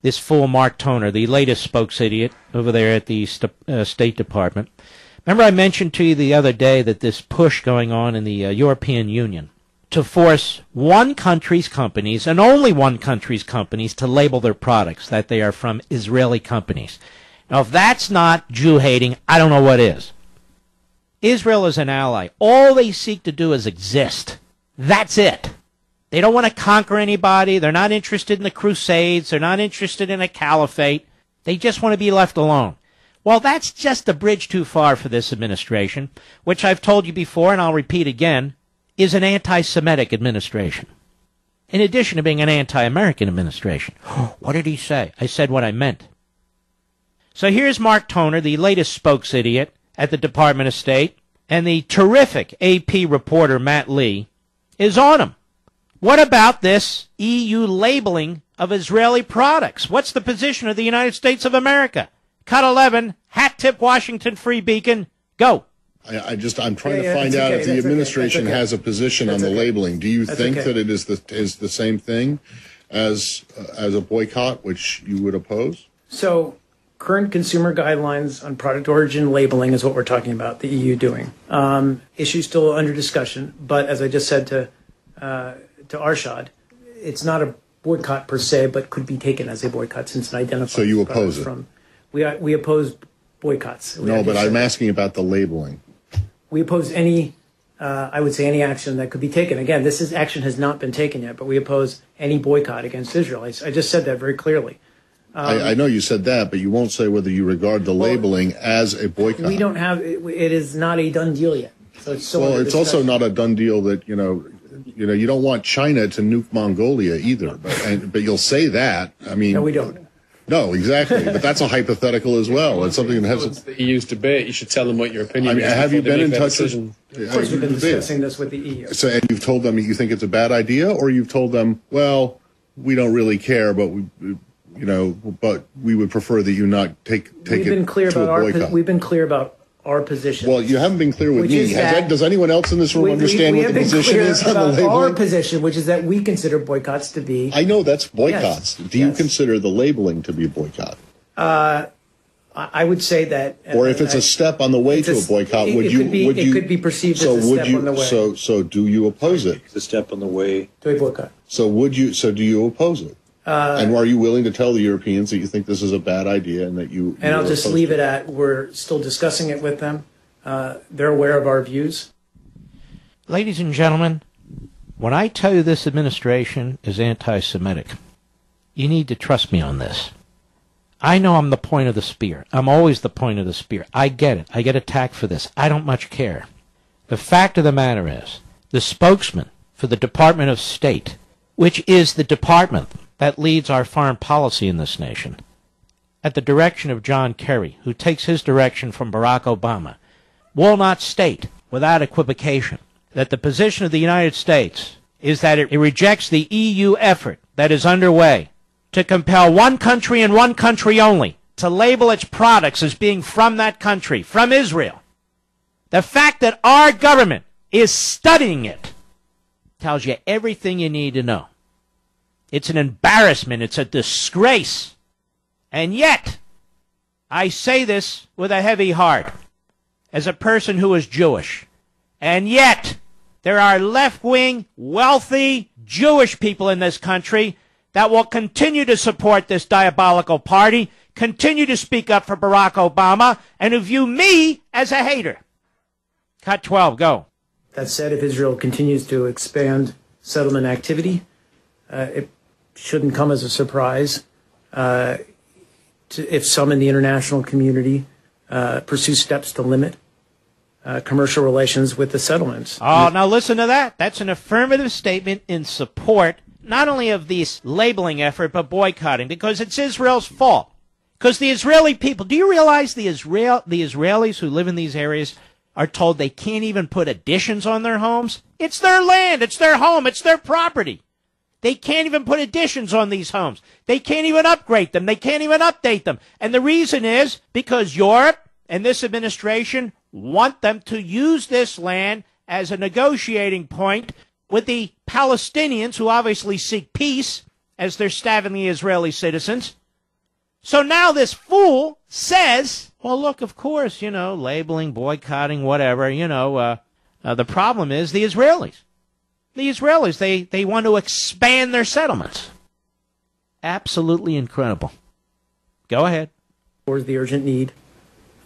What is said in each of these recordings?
this fool Mark Toner, the latest spokes idiot over there at the State Department. Remember I mentioned to you the other day that this push going on in the European Union to force one country's companies, and only one country's companies, to label their products that they are from Israeli companies. Now, if that's not Jew-hating, I don't know what is. Israel is an ally. All they seek to do is exist. That's it. They don't want to conquer anybody. They're not interested in the Crusades. They're not interested in a caliphate. They just want to be left alone. Well, that's just a bridge too far for this administration, which I've told you before, and I'll repeat again, is an anti-Semitic administration, in addition to being an anti-American administration. What did he say? I said what I meant. So here's Mark Toner, the latest spokes idiot at the Department of State, and the terrific AP reporter Matt Lee is on him. What about this EU labeling of Israeli products? What's the position of the United States of America? Cut 11, hat tip Washington Free Beacon, go. I'm trying to find out if the administration has a position on the labeling. Do you think that it is the same thing as a boycott, which you would oppose? So, current consumer guidelines on product origin labeling is what we're talking about, the EU doing. Issue still under discussion, but as I just said to Arshad, it's not a boycott per se, but could be taken as a boycott since it identifies. So you oppose it? We oppose boycotts. No, but I'm asking about the labeling. We oppose any, I would say, any action that could be taken. Again, this action has not been taken yet, but we oppose any boycott against Israel. I just said that very clearly. I know you said that, but you won't say whether you regard the labeling as a boycott. We don't have, it is not a done deal yet. So it's still well, it's also not a done deal that, you don't want China to nuke Mongolia either, but you'll say that. I mean, no, we don't. No, exactly. But that's a hypothetical as well. It's something that has the EU's debate. You should tell them what your opinion is. Have you been in touch with? Of course, we've been discussing this with the EU. So, and you've told them you think it's a bad idea, or you've told them, well, we don't really care, but but we would prefer that you not take it to a boycott. We've been clear about our position. Well, you haven't been clear with me. Does anyone else in this room understand what the position is on the labeling? Our position, which is that we consider boycotts to be. I know that's boycotts. Yes. Do you consider the labeling to be a boycott? I would say that. Or if it's a step on the way to a boycott, would you? It could be perceived as a step on the way. So do you oppose it? It's a step on the way to a boycott. So do you oppose it? And are you willing to tell the Europeans that you think this is a bad idea and that you? And I'll just leave it at we're still discussing it with them. They're aware of our views. Ladies and gentlemen, when I tell you this administration is anti-Semitic, you need to trust me on this. I know I'm the point of the spear. I'm always the point of the spear. I get it. I get attacked for this. I don't much care. The fact of the matter is, the spokesman for the Department of State, which is the department that leads our foreign policy in this nation, at the direction of John Kerry, who takes his direction from Barack Obama, will not state without equivocation that the position of the United States is that it rejects the EU effort that is underway to compel one country and one country only to label its products as being from that country, from Israel. The fact that our government is studying it tells you everything you need to know. It's an embarrassment. It's a disgrace. And yet, I say this with a heavy heart, as a person who is Jewish. And yet, there are left-wing, wealthy Jewish people in this country that will continue to support this diabolical party, continue to speak up for Barack Obama, and who view me as a hater. Cut 12, go. That said, if Israel continues to expand settlement activity, it shouldn't come as a surprise if some in the international community pursue steps to limit commercial relations with the settlements. Oh, now listen to that. That's an affirmative statement in support not only of this labeling effort, but boycotting, because it's Israel's fault. Because the Israeli people, do you realize the Israelis who live in these areas are told they can't even put additions on their homes? It's their land, it's their home, it's their property. They can't even put additions on these homes. They can't even upgrade them. They can't even update them. And the reason is because Europe and this administration want them to use this land as a negotiating point with the Palestinians, who obviously seek peace as they're stabbing the Israeli citizens, So now this fool says, well, look, of course, labeling, boycotting, whatever, the problem is the Israelis. The Israelis, they want to expand their settlements. Absolutely incredible. Go ahead. Or the urgent need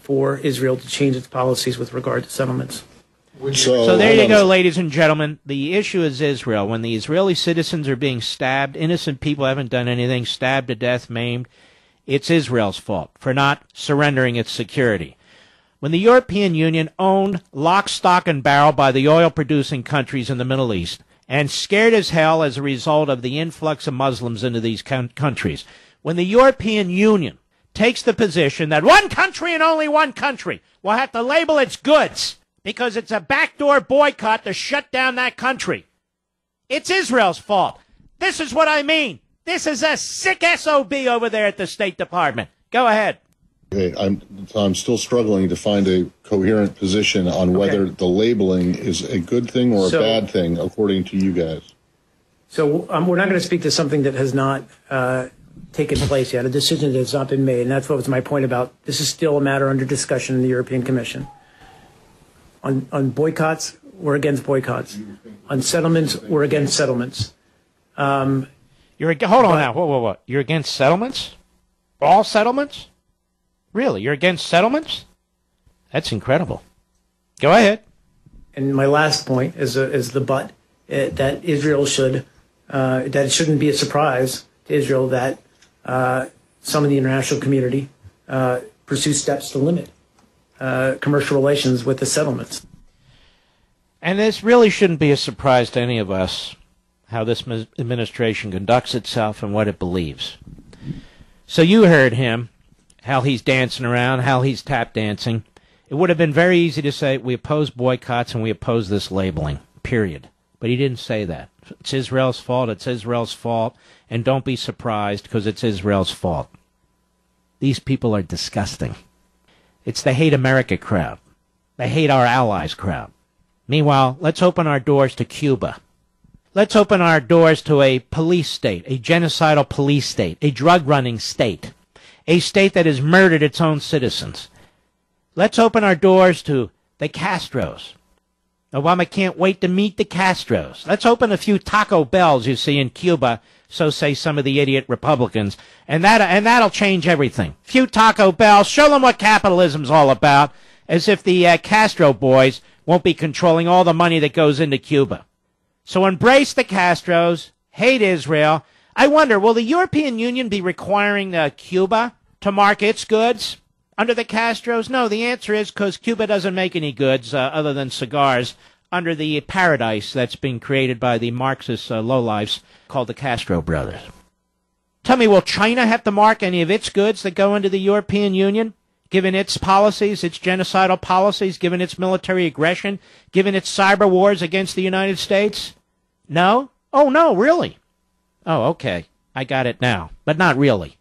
for Israel to change its policies with regard to settlements. So there you go, ladies and gentlemen. The issue is Israel. When the Israeli citizens are being stabbed, innocent people haven't done anything, stabbed to death, maimed, it's Israel's fault for not surrendering its security. When the European Union, owned lock, stock, and barrel by the oil-producing countries in the Middle East, and scared as hell as a result of the influx of Muslims into these countries, when the European Union takes the position that one country and only one country will have to label its goods because it's a backdoor boycott to shut down that country, it's Israel's fault. This is what I mean. This is a sick SOB over there at the State Department. Go ahead. Okay, I'm still struggling to find a coherent position on whether the labeling is a good thing or a bad thing, according to you guys. So we're not going to speak to something that has not taken place yet, a decision that has not been made, and that's what was my point about this is still a matter under discussion in the European Commission. On boycotts, we're against boycotts. On settlements, we're against settlements. Hold on now. Whoa. You're against settlements? All settlements? Really? You're against settlements? That's incredible. Go ahead. And my last point is the but, that Israel that it shouldn't be a surprise to Israel that some of the international community pursue steps to limit commercial relations with the settlements. And this really shouldn't be a surprise to any of us, how this administration conducts itself and what it believes. So you heard him, how he's dancing around, how he's tap dancing. It would have been very easy to say we oppose boycotts and we oppose this labeling, period. But he didn't say that. It's Israel's fault, it's Israel's fault, and don't be surprised because it's Israel's fault. These people are disgusting. It's the hate America crowd. The hate our allies crowd. Meanwhile, let's open our doors to Cuba. Let's open our doors to a police state, a genocidal police state, a drug-running state, a state that has murdered its own citizens. Let's open our doors to the Castros. Obama can't wait to meet the Castros. Let's open a few Taco Bells, you see, in Cuba, so say some of the idiot Republicans, and that'll change everything. Few Taco Bells, show them what capitalism's all about, as if the Castro boys won't be controlling all the money that goes into Cuba. So embrace the Castros, hate Israel. I wonder, will the European Union be requiring Cuba to mark its goods under the Castros? No, the answer is because Cuba doesn't make any goods other than cigars under the paradise that's being created by the Marxist lowlifes called the Castro brothers. Tell me, will China have to mark any of its goods that go into the European Union, given its policies, its genocidal policies, given its military aggression, given its cyber wars against the United States? No? Oh, no, really? Oh, okay. I got it now, but not really.